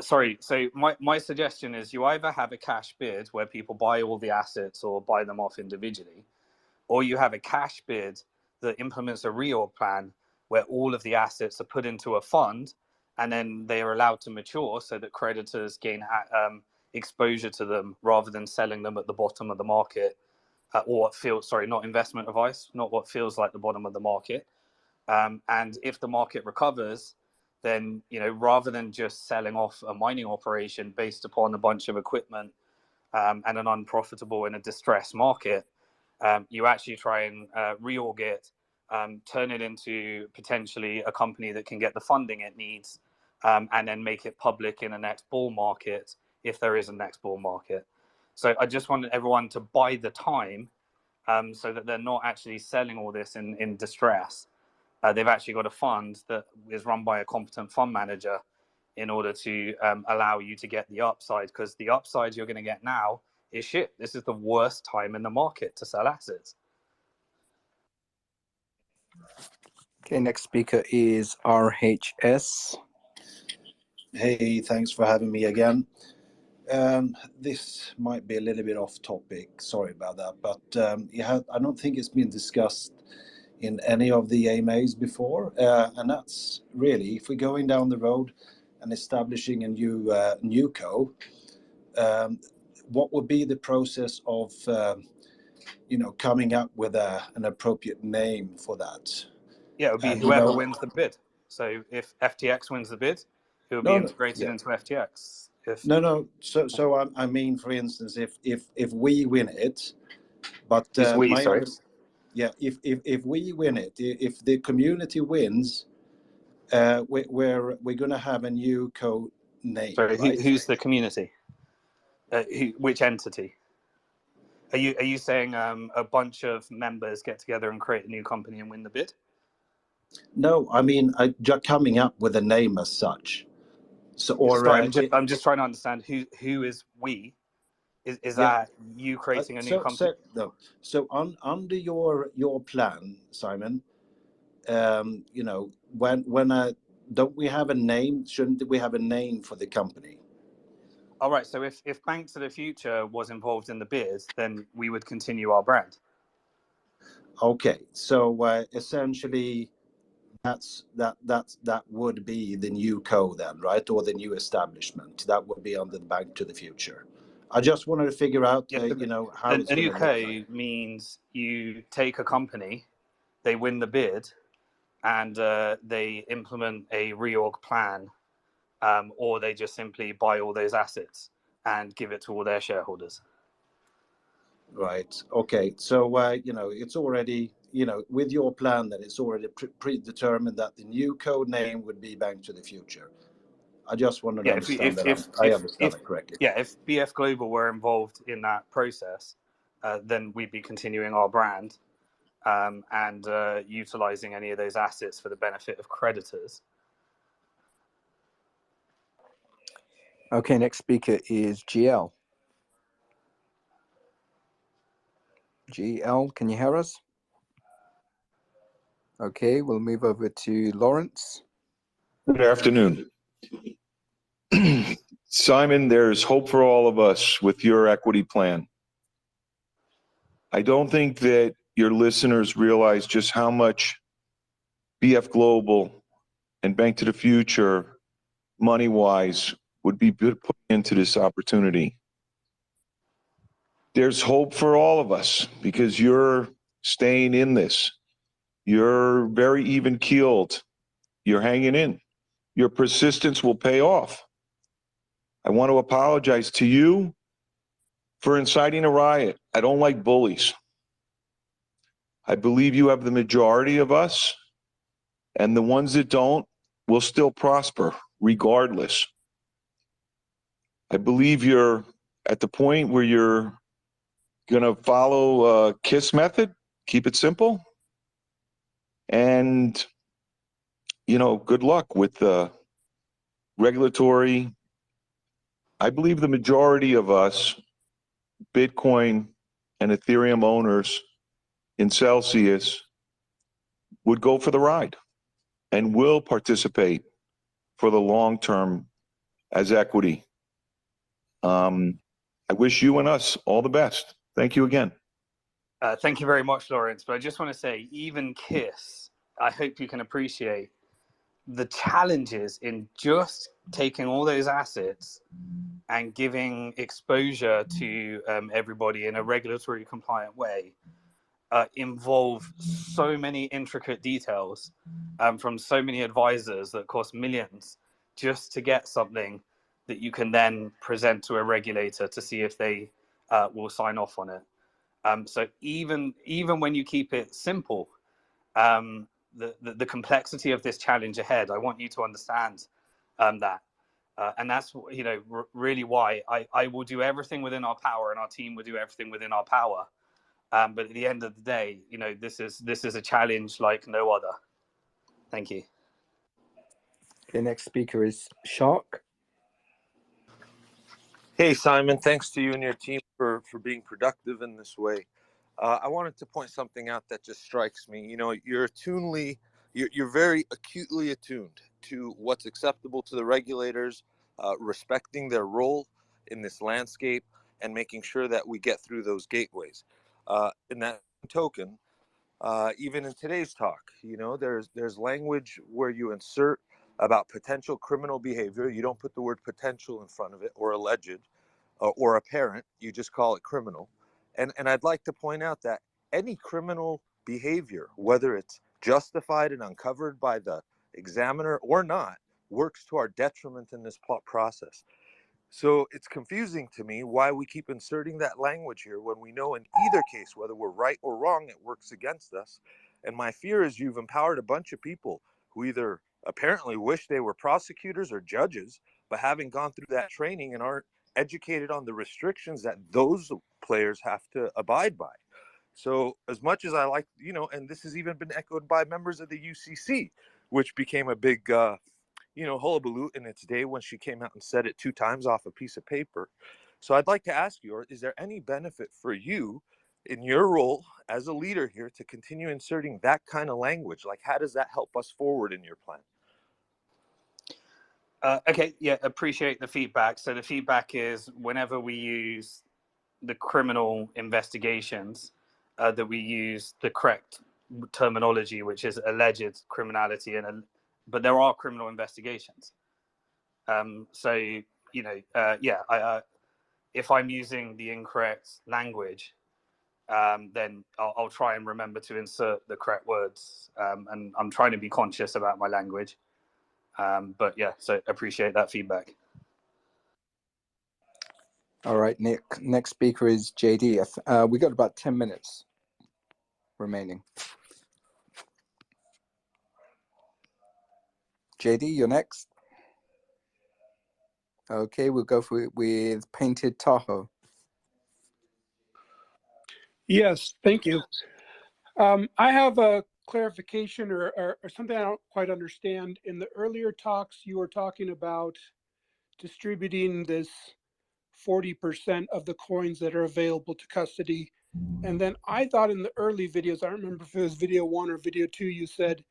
Sorry, so my suggestion is you either have a cash bid where people buy all the assets or buy them off individually, or you have a cash bid that implements a reorg plan where all of the assets are put into a fund and then they are allowed to mature so that creditors gain exposure to them rather than selling them at the bottom of the market, or what feels, sorry, not investment advice, not what feels like the bottom of the market. And if the market recovers, then, you know, rather than just selling off a mining operation based upon a bunch of equipment and an unprofitable and a distressed market, you actually try and reorg it, turn it into potentially a company that can get the funding it needs, and then make it public in a next bull market if there is a next bull market. So I just wanted everyone to buy the time so that they're not actually selling all this in distress. They've actually got a fund that is run by a competent fund manager in order to allow you to get the upside, because the upside you're going to get now is shit. This is the worst time in the market to sell assets. Okay, next speaker is RHS. Hey, thanks for having me again. This might be a little bit off topic, sorry about that, but I don't think it's been discussed in any of the AMAs before, and that's really, if we're going down the road and establishing a new co, what would be the process of coming up with an appropriate name for that? Yeah, it would be whoever wins the bid. So if FTX wins the bid, it will be integrated into FTX. So I mean, for instance, if we win it, but if we win it, if the community wins, we're going to have a new code name. Sorry, right? who's the community? Which entity? Are you saying a bunch of members get together and create a new company and win the bid? No, I mean just coming up with a name as such. So, or sorry, I'm just trying to understand who is we. Is that you creating a new company? So under your plan, Simon, when don't we have a name? Shouldn't we have a name for the company? All right. So if Banks of the Future was involved in the bid, then we would continue our brand. Okay. So essentially, that would be the new co then, right? Or the new establishment that would be under the Bank to the Future. I just wanted to figure out, how it's going to look like. Means you take a company, they win the bid, and they implement a reorg plan, or they just simply buy all those assets and give it to all their shareholders. Right. Okay. So it's already with your plan that it's already predetermined that the new code name would be Bank to the Future. I just wanted to understand that I understand it correctly. Yeah, if BF Global were involved in that process, then we'd be continuing our brand and utilizing any of those assets for the benefit of creditors. Okay, next speaker is GL. GL, can you hear us? Okay, we'll move over to Lawrence. Good afternoon. Simon, there's hope for all of us with your equity plan. I don't think that your listeners realize just how much BF Global and Bank to the Future, money-wise, would be putting into this opportunity. There's hope for all of us because you're staying in this. You're very even-keeled. You're hanging in. Your persistence will pay off. I want to apologize to you for inciting a riot. I don't like bullies. I believe you have the majority of us, and the ones that don't will still prosper regardless. I believe you're at the point where you're going to follow a KISS method, keep it simple, and, good luck with the regulatory. I believe the majority of us, Bitcoin and Ethereum owners in Celsius, would go for the ride and will participate for the long term as equity. I wish you and us all the best. Thank you again. Thank you very much, Lawrence. But I just want to say, even KISS, I hope you can appreciate the challenges in just taking all those assets and giving exposure to everybody in a regulatory compliant way involve so many intricate details from so many advisors that cost millions just to get something that you can then present to a regulator to see if they will sign off on it. So even when you keep it simple, the complexity of this challenge ahead, I want you to understand that. And that's really why I will do everything within our power, and our team will do everything within our power. But at the end of the day, this is a challenge like no other. Thank you. The next speaker is Shark. Hey, Simon, thanks to you and your team for being productive in this way. I wanted to point something out that just strikes me. You're very acutely attuned to what's acceptable to the regulators, respecting their role in this landscape, and making sure that we get through those gateways. In that token, even in today's talk, there's language where you insert about potential criminal behavior. You don't put the word potential in front of it, or alleged, or apparent. You just call it criminal. And I'd like to point out that any criminal behavior, whether it's justified and uncovered by the examiner or not, works to our detriment in this process. So it's confusing to me why we keep inserting that language here when we know in either case, whether we're right or wrong, it works against us. And my fear is you've empowered a bunch of people who either apparently wish they were prosecutors or judges, but having gone through that training and aren't educated on the restrictions that those players have to abide by. So as much as I like, and this has even been echoed by members of the UCC, which became a big, hullabaloo in its day when she came out and said it 2 times off a piece of paper. So I'd like to ask you, is there any benefit for you in your role as a leader here to continue inserting that kind of language? Like, how does that help us forward in your plan? Okay, yeah, appreciate the feedback. So the feedback is whenever we use the criminal investigations, that we use the correct terminology, which is alleged criminality, but there are criminal investigations. If I'm using the incorrect language, then I'll try and remember to insert the correct words, and I'm trying to be conscious about my language. But yeah, so appreciate that feedback. All right, Nick. Next speaker is JD. We got about 10 minutes remaining. JD, you're next. Okay, we'll go with Painted Tahoe. Yes, thank you. I have a clarification or something I don't quite understand. In the earlier talks, you were talking about distributing this 40% of the coins that are available to custody. And then I thought in the early videos, I don't remember if it was video 1 or video 2, you said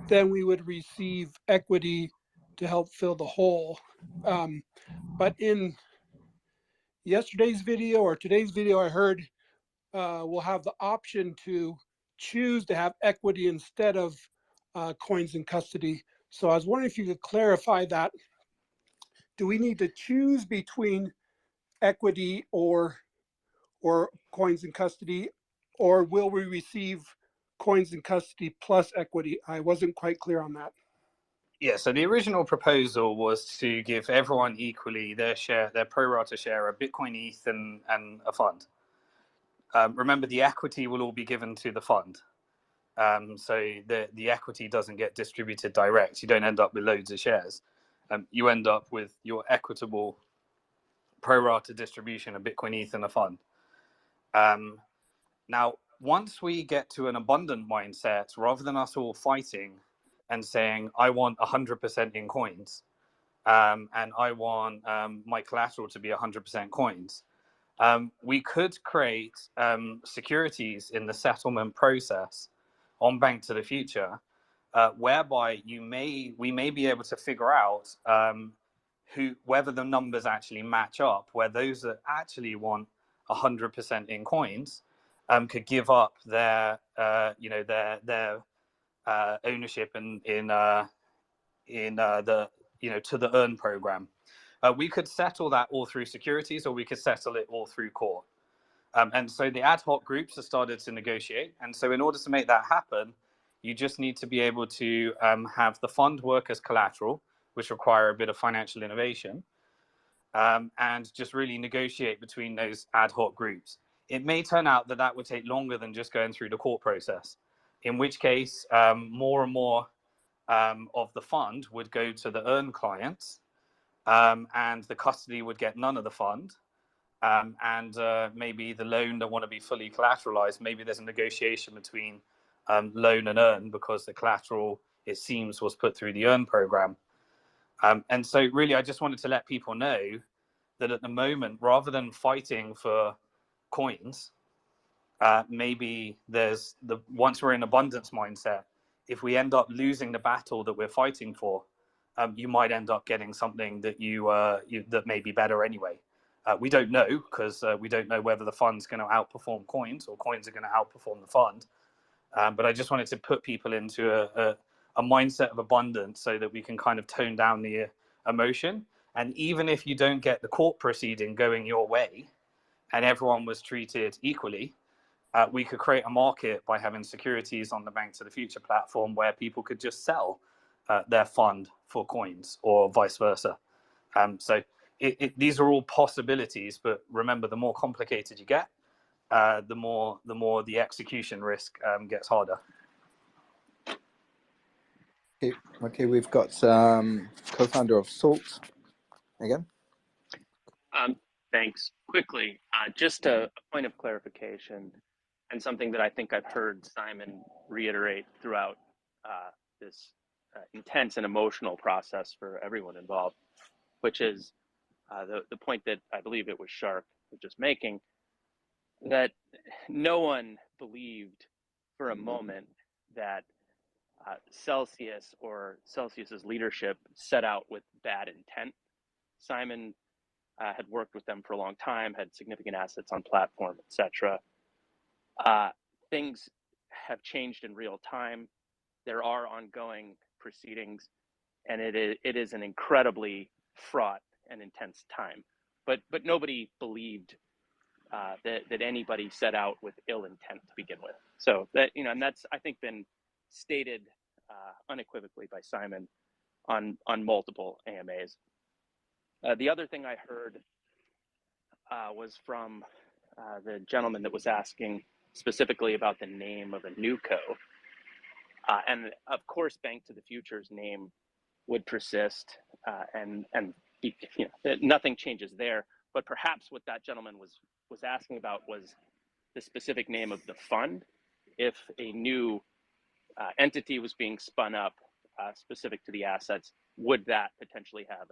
then we would receive equity to help fill the hole. But in yesterday's video or today's video, I heard we'll have the option to choose to have equity instead of coins in custody. So I was wondering if you could clarify that. Do we need to choose between equity or coins in custody, or will we receive coins in custody plus equity? I wasn't quite clear on that. Yeah, so the original proposal was to give everyone equally their share, their pro rata share of Bitcoin, ETH, and a fund. Remember, the equity will all be given to the fund. So the equity doesn't get distributed direct. You don't end up with loads of shares. You end up with your equitable pro rata distribution of Bitcoin, ETH, and a fund. Now, once we get to an abundant mindset, rather than us all fighting and saying, I want 100% in coins, and I want my collateral to be 100% coins, we could create securities in the settlement process on Bank to the Future, whereby we may be able to figure out whether the numbers actually match up, where those that actually want 100% in coins could give up their ownership in the to the earn program. We could settle that all through securities, or we could settle it all through court. And so the ad hoc groups have started to negotiate. And so in order to make that happen, you just need to be able to have the fund work as collateral, which require a bit of financial innovation, and just really negotiate between those ad hoc groups. It may turn out that that would take longer than just going through the court process, in which case more and more of the fund would go to the earn clients, and the custody would get none of the fund. And maybe the loan don't want to be fully collateralized. Maybe there's a negotiation between loan and earn because the collateral, it seems, was put through the earn program. And so really, I just wanted to let people know that at the moment, rather than fighting for coins, maybe once we're in abundance mindset, if we end up losing the battle that we're fighting for, you might end up getting something that that may be better anyway. We don't know, because we don't know whether the fund's going to outperform coins or coins are going to outperform the fund. But I just wanted to put people into a mindset of abundance so that we can kind of tone down the emotion. And even if you don't get the court proceeding going your way and everyone was treated equally, we could create a market by having securities on the Bank to the Future platform where people could just sell their fund for coins or vice versa. So these are all possibilities, but remember, the more complicated you get, the more the execution risk gets harder. Okay, we've got co-founder of Salt again. Thanks. Quickly, just a point of clarification and something that I think I've heard Simon reiterate throughout this intense and emotional process for everyone involved, which is the point that I believe it was Shark was just making, that no one believed for a moment that Celsius or Celsius's leadership set out with bad intent. Simon had worked with them for a long time, had significant assets on platform, etc. Things have changed in real time. There are ongoing proceedings, and it is an incredibly fraught and intense time. But nobody believed that anybody set out with ill intent to begin with. So that, and that's, I think, been stated unequivocally by Simon on multiple AMAs. The other thing I heard was from the gentleman that was asking specifically about the name of a new co. And of course, Bank to the Future's name would persist, and nothing changes there. But perhaps what that gentleman was asking about was the specific name of the fund. If a new entity was being spun up specific to the assets, would that potentially have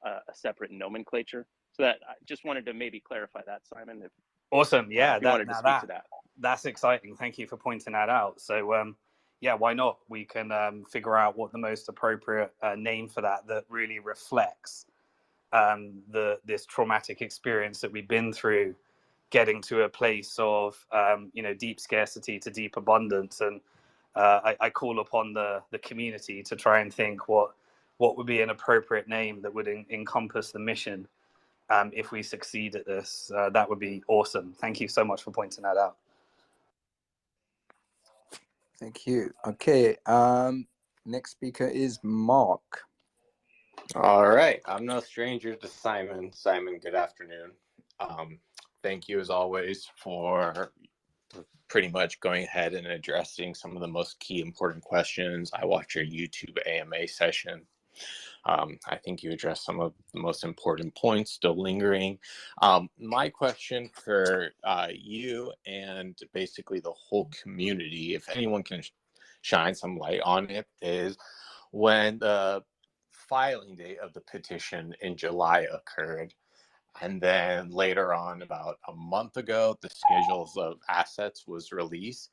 a separate nomenclature? So that I just wanted to maybe clarify that, Simon, if Awesome. Yeah, if you wanted to speak to that. That's exciting. Thank you for pointing that out. So yeah, why not? We can figure out what the most appropriate name for that really reflects this traumatic experience that we've been through, getting to a place of deep scarcity to deep abundance. And I call upon the community to try and think what would be an appropriate name that would encompass the mission. If we succeed at this, that would be awesome. Thank you so much for pointing that out. Thank you. Okay, next speaker is Mark. All right. I'm no stranger to Simon. Simon, good afternoon. Thank you, as always, for pretty much going ahead and addressing some of the most key important questions. I watched your YouTube AMA session. I think you addressed some of the most important points still lingering. My question for you and basically the whole community, if anyone can shine some light on it, is when the filing date of the petition in July occurred, and then later on, about a month ago, the schedules of assets was released.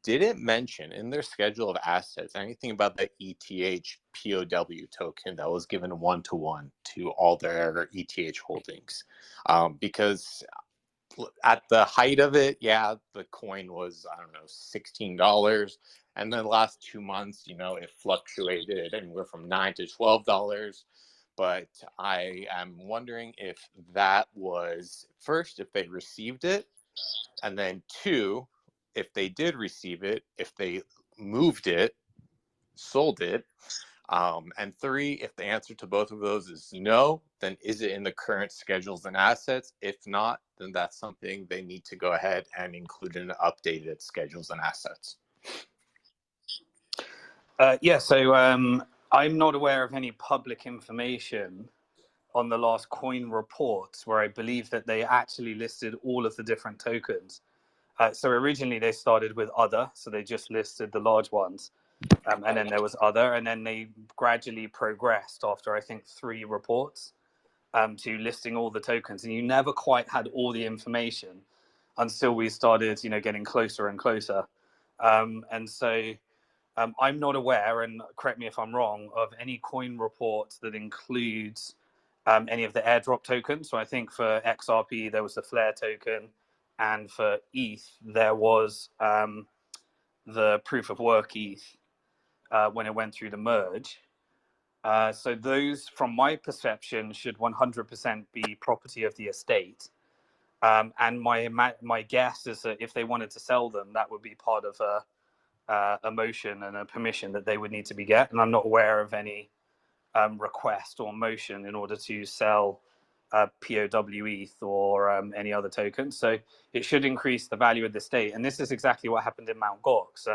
Did it mention in their schedule of assets anything about the ETH POW token that was given 1-to-1 to all their ETH holdings? Because at the height of it, yeah, the coin was, I don't know, $16. And then the last 2 months, it fluctuated anywhere from $9 to $12. But I am wondering if that was, first, if they received it, and then two, if they did receive it, if they moved it, sold it, and three, if the answer to both of those is no, then is it in the current schedules and assets? If not, then that's something they need to go ahead and include in updated schedules and assets. Yeah, so I'm not aware of any public information on the last coin reports where I believe that they actually listed all of the different tokens. So originally they started with other, so they just listed the large ones. And then there was other, and then they gradually progressed after, I think, 3 reports to listing all the tokens. And you never quite had all the information until we started, getting closer and closer. And so I'm not aware, and correct me if I'm wrong, of any coin report that includes any of the airdrop tokens. So I think for XRP, there was the Flare token, and for ETH, there was the proof of work ETH when it went through the merge. So those, from my perception, should 100% be property of the estate. And my guess is that if they wanted to sell them, that would be part of a motion and a permission that they would need to be get. And I'm not aware of any request or motion in order to sell POW ETH or any other token. So it should increase the value of the state. And this is exactly what happened in Mt. Gox.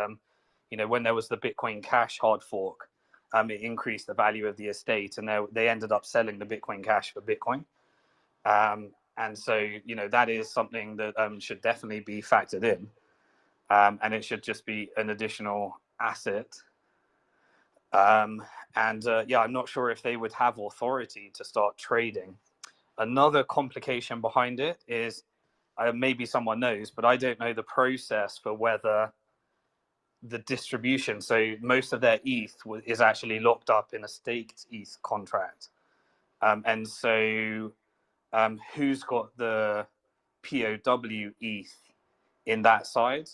When there was the Bitcoin Cash hard fork, it increased the value of the estate, and they ended up selling the Bitcoin Cash for Bitcoin. And so, that is something that should definitely be factored in. And it should just be an additional asset. Yeah, I'm not sure if they would have authority to start trading. Another complication behind it is, maybe someone knows, but I don't know the process for whether the distribution, so most of their ETH is actually locked up in a staked ETH contract. And so who's got the POW ETH in that side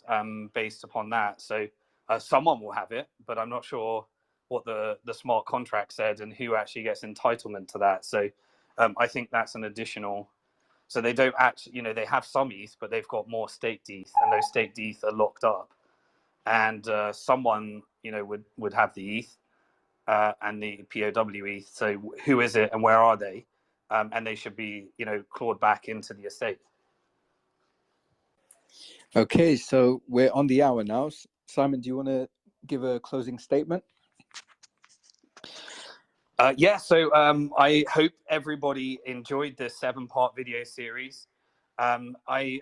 based upon that? So someone will have it, but I'm not sure what the smart contract said and who actually gets entitlement to that. So I think that's an additional. So they don't actually, they have some ETH, but they've got more staked ETH, and those staked ETH are locked up. And someone, would have the ETH and the POW ETH. So who is it and where are they? And they should be, clawed back into the estate. Okay, so we're on the hour now. Simon, do you want to give a closing statement? I hope everybody enjoyed this 7-part video series. I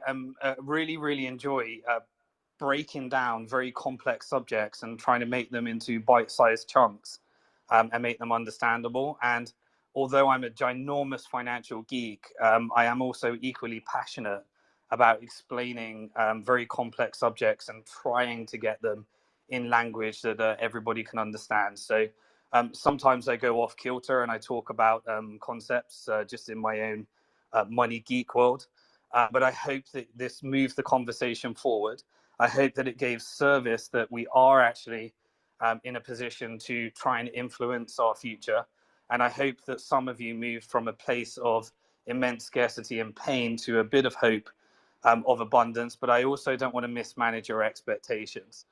really enjoy breaking down very complex subjects and trying to make them into bite-sized chunks and make them understandable. And although I'm a ginormous financial geek, I am also equally passionate about explaining very complex subjects and trying to get them in language that everybody can understand. So sometimes I go off kilter and I talk about concepts just in my own money geek world. But I hope that this moves the conversation forward. I hope that it gave service that we are actually in a position to try and influence our future. And I hope that some of you moved from a place of immense scarcity and pain to a bit of hope of abundance. But I also don't want to mismanage your expectations.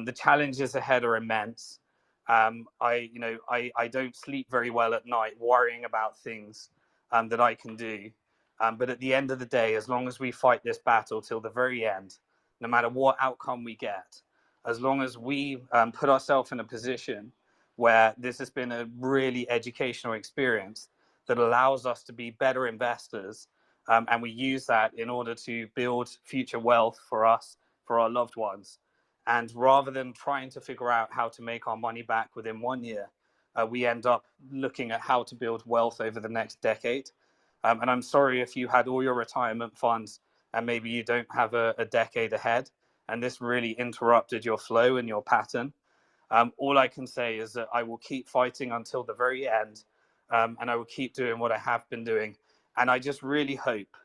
The challenges ahead are immense. I don't sleep very well at night worrying about things that I can do. But at the end of the day, as long as we fight this battle till the very end, no matter what outcome we get, as long as we put ourselves in a position where this has been a really educational experience that allows us to be better investors, and we use that in order to build future wealth for us, for our loved ones. And rather than trying to figure out how to make our money back within 1 year, we end up looking at how to build wealth over the next decade. And I'm sorry if you had all your retirement funds and maybe you don't have a decade ahead, and this really interrupted your flow and your pattern. All I can say is that I will keep fighting until the very end, and I will keep doing what I have been doing. And I just really hope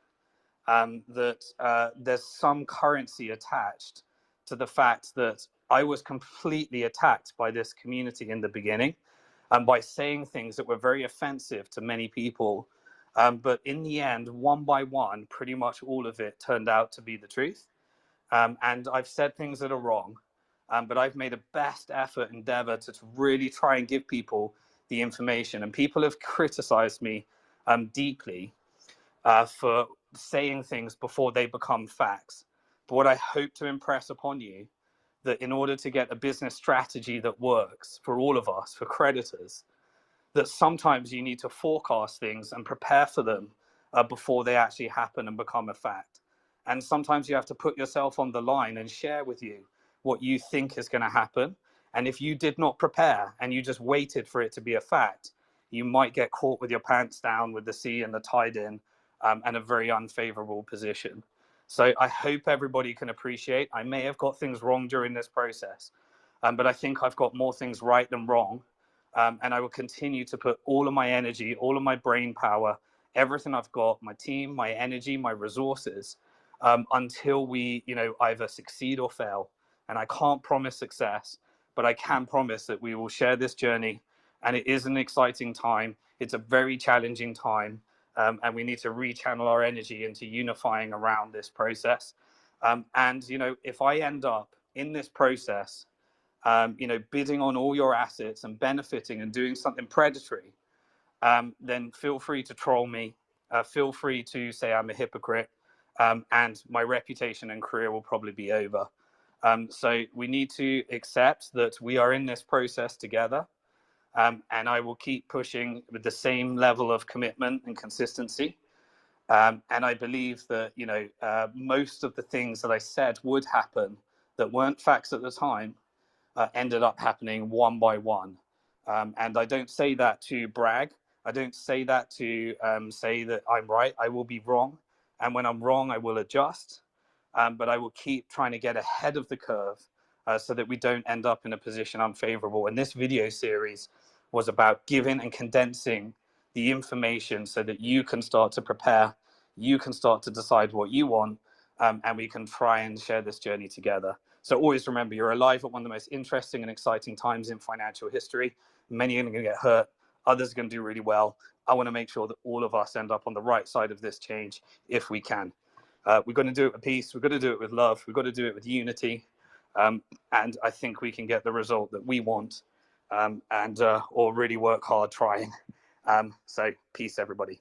that there's some currency attached to the fact that I was completely attacked by this community in the beginning, and by saying things that were very offensive to many people. But in the end, one by one, pretty much all of it turned out to be the truth. And I've said things that are wrong, but I've made a best effort endeavor to really try and give people the information. And people have criticized me deeply for saying things before they become facts. But what I hope to impress upon you, that in order to get a business strategy that works for all of us, for creditors, that sometimes you need to forecast things and prepare for them before they actually happen and become a fact. And sometimes you have to put yourself on the line and share with you what you think is going to happen. And if you did not prepare and you just waited for it to be a fact, you might get caught with your pants down with the sea and the tide in, and a very unfavorable position. So I hope everybody can appreciate, I may have got things wrong during this process, but I think I've got more things right than wrong. And I will continue to put all of my energy, all of my brain power, everything I've got, my team, my energy, my resources, until we, either succeed or fail. And I can't promise success, but I can promise that we will share this journey. And it is an exciting time. It's a very challenging time. And we need to rechannel our energy into unifying around this process. And if I end up in this process, bidding on all your assets and benefiting and doing something predatory, then feel free to troll me. Feel free to say I'm a hypocrite, and my reputation and career will probably be over. So we need to accept that we are in this process together, and I will keep pushing with the same level of commitment and consistency. And I believe that, most of the things that I said would happen that weren't facts at the time ended up happening one by one. And I don't say that to brag. I don't say that to say that I'm right. I will be wrong. And when I'm wrong, I will adjust. But I will keep trying to get ahead of the curve so that we don't end up in a position unfavorable. And this video series was about giving and condensing the information so that you can start to prepare, you can start to decide what you want, and we can try and share this journey together. So always remember, you're alive at one of the most interesting and exciting times in financial history. Many are going to get hurt, others are going to do really well. I want to make sure that all of us end up on the right side of this change if we can. We're going to do it with peace, we're going to do it with love, we've got to do it with unity, and I think we can get the result that we want, or really work hard trying. So peace, everybody.